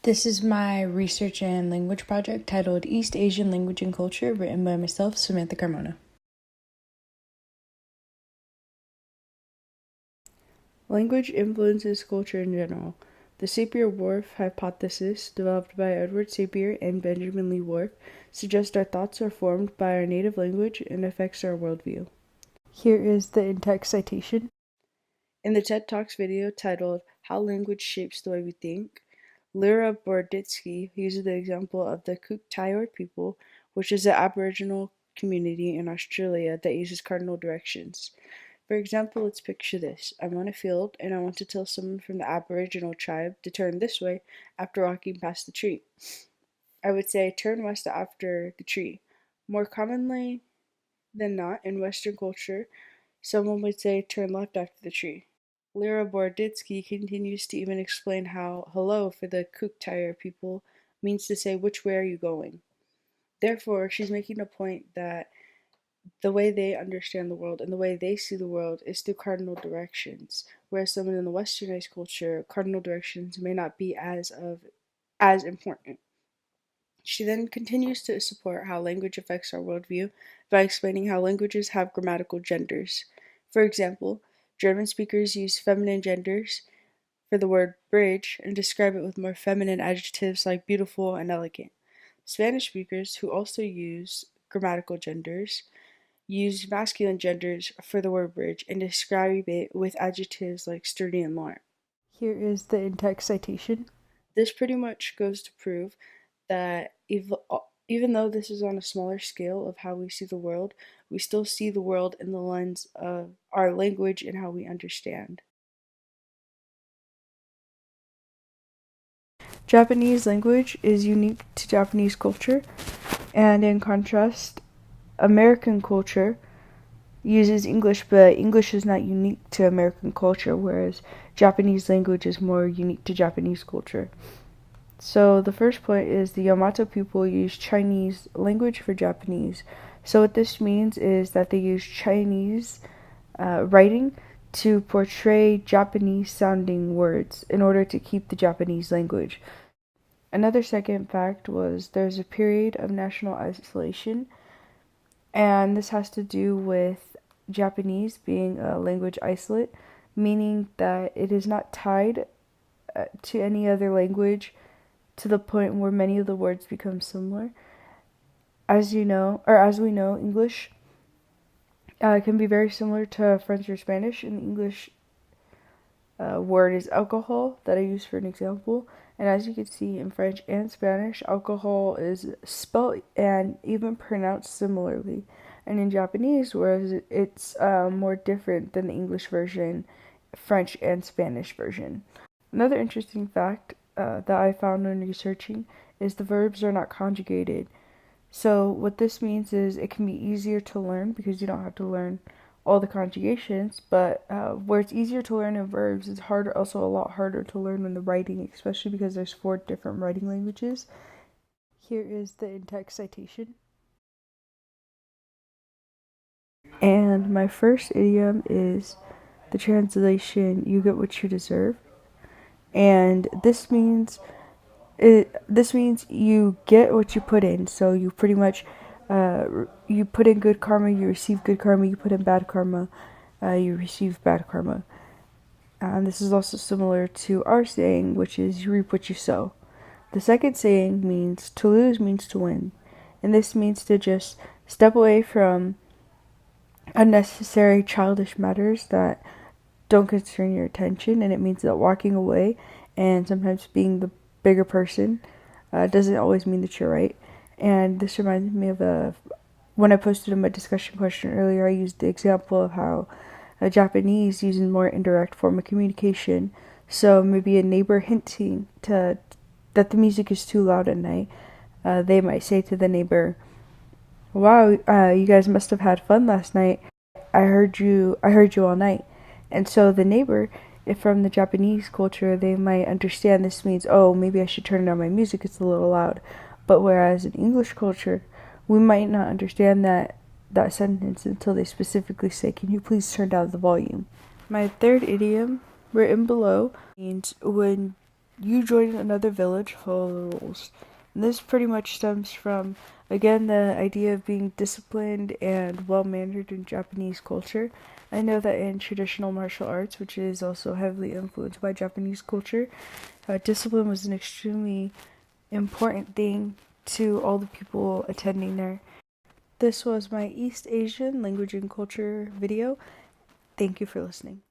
This is my research and language project titled East Asian Language and Culture, written by myself, Samantha Carmona. Language influences culture in general. The Sapir-Whorf hypothesis, developed by Edward Sapir and Benjamin Lee Whorf, suggests our thoughts are formed by our native language and affects our worldview. Here is the in-text citation. In the TED Talks video titled How Language Shapes the Way We Think, Lyra Boroditsky uses the example of the Cook Thayer people, which is an Aboriginal community in Australia that uses cardinal directions. For example, let's picture this. I'm on a field and I want to tell someone from the Aboriginal tribe to turn this way after walking past the tree. I would say turn west after the tree. More commonly than not in Western culture, someone would say turn left after the tree. Lyra Boroditsky continues to even explain how hello for the Cook Thayer people means to say which way are you going. Therefore, she's making a point that the way they understand the world and the way they see the world is through cardinal directions, whereas someone in the westernized culture, cardinal directions may not be as important. She then continues to support how language affects our worldview by explaining how languages have grammatical genders. For example, German speakers use feminine genders for the word bridge and describe it with more feminine adjectives like beautiful and elegant. Spanish speakers, who also use grammatical genders, use masculine genders for the word bridge and describe it with adjectives like sturdy and long. Here is the in-text citation. This pretty much goes to prove that even though this is on a smaller scale of how we see the world, we still see the world in the lens of our language and how we understand. Japanese language is unique to Japanese culture, and in contrast, American culture uses English, but English is not unique to American culture, whereas Japanese language is more unique to Japanese culture. So the first point is the Yamato people use Chinese language for Japanese. So what this means is that they use Chinese writing to portray Japanese sounding words in order to keep the Japanese language. Another second fact was there's a period of national isolation, and this has to do with Japanese being a language isolate, meaning that it is not tied to any other language to the point where many of the words become similar. As we know, English can be very similar to French or Spanish. An English word is alcohol that I use for an example. And as you can see in French and Spanish, alcohol is spelled and even pronounced similarly. And in Japanese, whereas it's more different than the English version, French and Spanish version. Another interesting fact that I found when researching is the verbs are not conjugated. So what this means is it can be easier to learn because you don't have to learn all the conjugations, but where it's easier to learn in verbs, it's also a lot harder to learn in the writing, especially because there's 4 different writing languages. Here is the in-text citation. And my first idiom is the translation, you get what you deserve. And this means you get what you put in. So you pretty much you put in good karma, you receive good karma. You put in bad karma, you receive bad karma. And this is also similar to our saying, which is you reap what you sow. The second saying means to lose means to win, and this means to just step away from unnecessary childish matters that don't concern your attention. And it means that walking away and sometimes being the bigger person doesn't always mean that you're right. And this reminds me of when I posted in my discussion question earlier, I used the example of how Japanese uses more indirect form of communication. So maybe a neighbor hinting that the music is too loud at night, they might say to the neighbor, "Wow, you guys must have had fun last night. I heard you all night." And so the neighbor, if from the Japanese culture, they might understand this means, oh, maybe I should turn down my music, it's a little loud. But whereas in English culture, we might not understand that sentence until they specifically say, can you please turn down the volume? My third idiom, written below, means when you join another village, follow the rules. And this pretty much stems from, again, the idea of being disciplined and well-mannered in Japanese culture. I know that in traditional martial arts, which is also heavily influenced by Japanese culture, discipline was an extremely important thing to all the people attending there. This was my East Asian language and culture video. Thank you for listening.